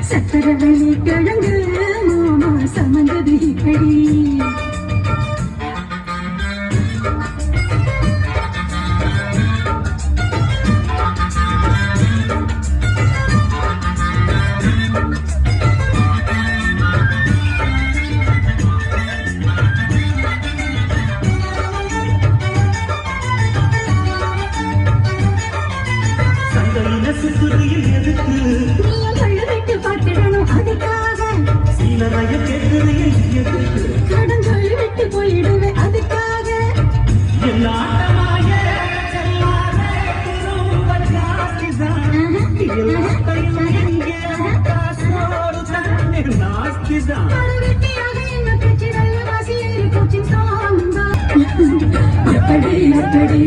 சக்கரவள்ளி கிழங்கு மாமா சமந்தது இப்படி சுத்துறியில் எதுக்கு விட்டு பார்த்திடணும் அதுக்காக சீலரைய கேட்குறியில் எதுக்கு கடன் சொல்லி விட்டு போயிடுவேன் அதுக்காக எல்லாட்டமாய எப்படி எப்படி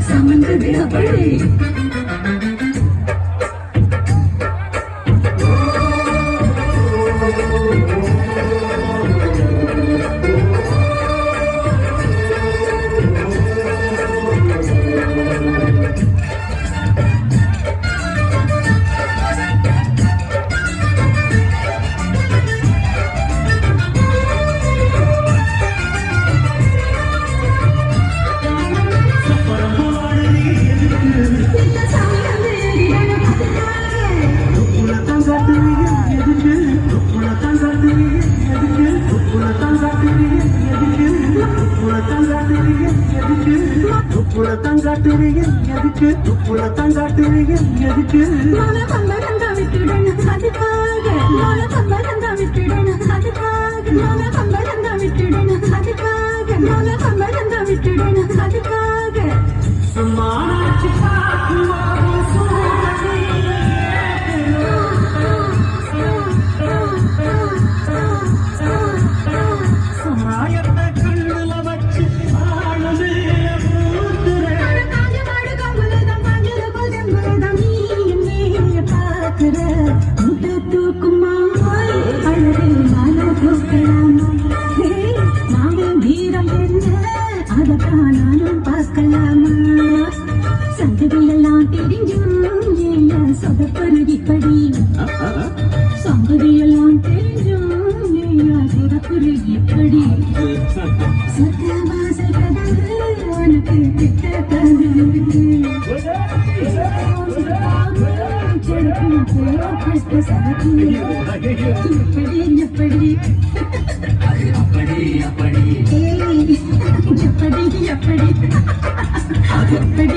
சமந்தது அப்படி தங்காட்டுறியில் எதுக்கு துப்புல தங்காட்டுறியில் எதுக்கு மன பம்பரந்தா விட்டுடணும் அதுக்காக மன பம்பரந்தா விட்டுடணும் அதுக்காக மன பம்பரந்தா விட்டுடணும் அதுக்காக மன பம்பரந்தா விட்டுடணும் அதுக்காக சும்மாச்சு நானும் பார்க்கலாமா சங்கதியெல்லாம் தெரிஞ்சும் சொதப்பரு இப்படி சங்கதியெல்லாம் தெரிஞ்சும் சொதப்பரு இப்படி சொர்க்கவாசல் கதவு உனக்கு கிட்ட கதவு எப்படி எப்படி எப்படி எப்படி எப்படி